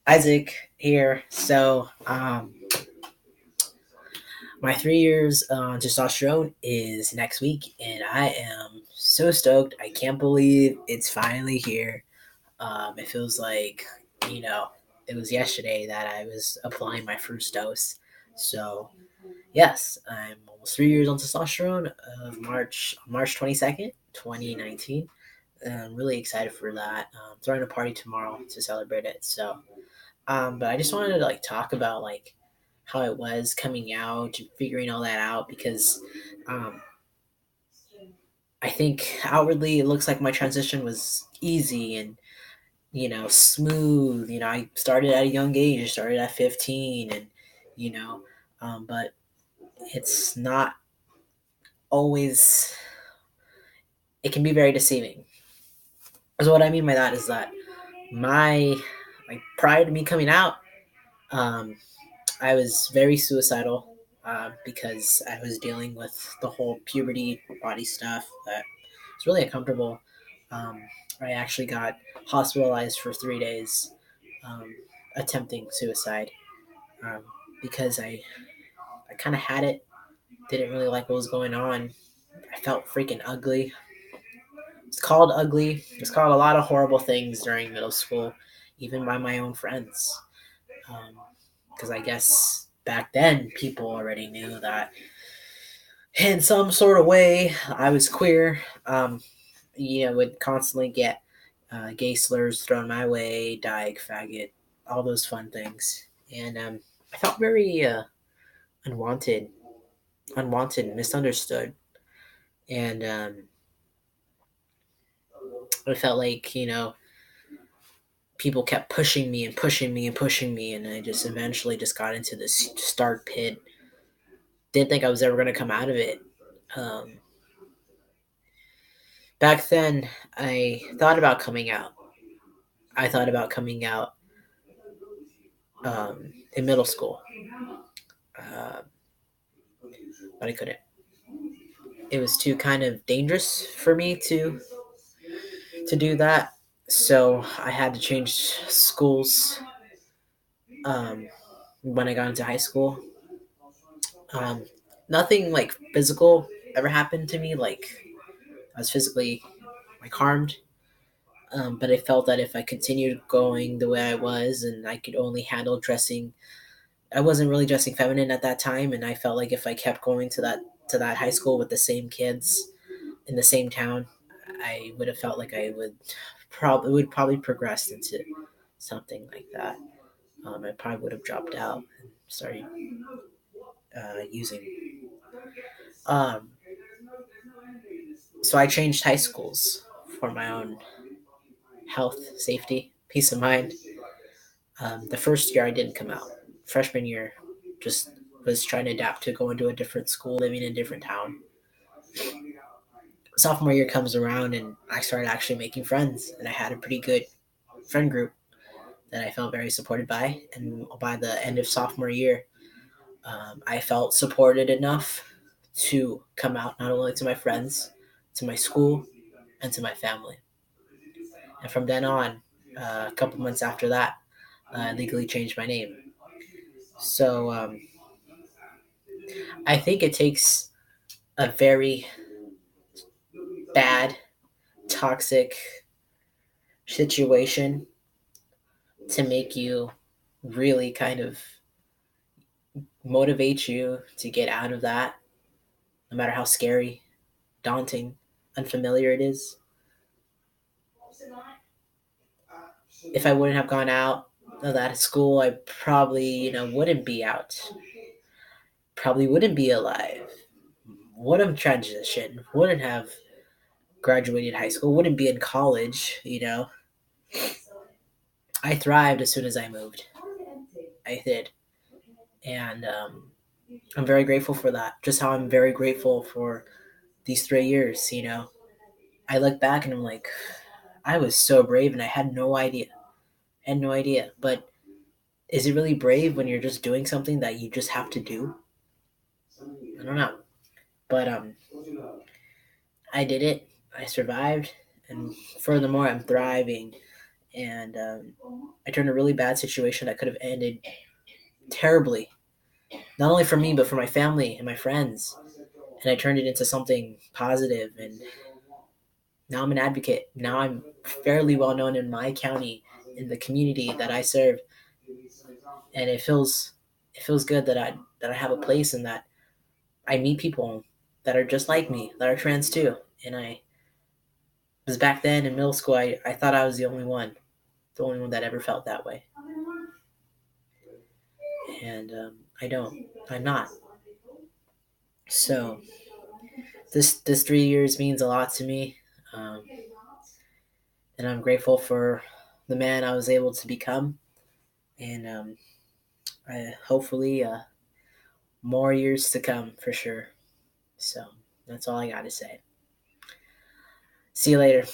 Isaac here. My 3 years on testosterone is next week, and I am so stoked. I can't believe it's finally here. It feels like, you know, it was yesterday that I was applying my first dose. So, yes, I'm almost 3 years on testosterone of March 22nd, 2019. I'm really excited for that. Throwing a party tomorrow to celebrate it. But I just wanted to talk about how it was coming out and figuring all that out because um, I think outwardly it looks like my transition was easy and smooth. I started at a young age. I started at 15, and you know, but it's not always. It can be very deceiving. So what I mean by that is that my prior to me coming out, um, I was very suicidal because I was dealing with the whole puberty body stuff that was really uncomfortable. Um, I actually got hospitalized for 3 days um, attempting suicide um, because I kind of had it, didn't really like what was going on. I felt freaking ugly. It's called ugly. It's called a lot of horrible things during middle school, even by my own friends. Because I guess back then people already knew that in some sort of way I was queer. Would constantly get gay slurs thrown my way, dyke, faggot, all those fun things, and I felt very unwanted, misunderstood, and I felt like people kept pushing me and pushing me and pushing me, and I just eventually just got into this dark pit. Didn't think I was ever going to come out of it. Um, Back then, I thought about coming out. I thought about coming out in middle school, uh, but I couldn't. It was too kind of dangerous for me to do that. So I had to change schools when I got into high school. Um, Nothing like physical ever happened to me. Like I was physically harmed, but I felt that if I continued going the way I was, and I could only handle dressing, I wasn't really dressing feminine at that time, and I felt like if I kept going to that high school with the same kids in the same town, I would have felt like I would probably progressed into something like that. I probably would have dropped out and started using. Um, so I changed high schools for my own health, safety, peace of mind. The first year I didn't come out. Freshman year, just was trying to adapt to going to a different school, living in a different town. Sophomore year comes around and I started actually making friends, and I had a pretty good friend group that I felt very supported by. And by the end of sophomore year, I felt supported enough to come out not only to my friends, to my school, and to my family. And from then on, a couple months after that, I legally changed my name. So I think it takes a very bad, toxic situation to make you really kind of motivate you to get out of that, no matter how scary, daunting, unfamiliar it is. If I wouldn't have gone out of that school, I probably, wouldn't be out. Probably wouldn't be alive. Wouldn't have transitioned. Wouldn't have graduated high school. Wouldn't be in college. I thrived as soon as I moved. I did. And I'm very grateful for that. Just how I'm very grateful for these 3 years. I look back and I'm like, I was so brave and I had no idea. I had no idea. But is it really brave when you're just doing something that you just have to do? I don't know. But I did it. I survived, and furthermore, I'm thriving. and I turned a really bad situation that could have ended terribly, not only for me but for my family and my friends. And I turned it into something positive, and now I'm an advocate. Now I'm fairly well known in my county, in the community that I serve, and it feels good that I have a place and that I meet people that are just like me, that are trans too. And I was back then in middle school, I thought I was the only one that ever felt that way. And I don't. I'm not. So this 3 years means a lot to me, um, and I'm grateful for the man I was able to become, and hopefully more years to come for sure. So that's all I got to say. See you later.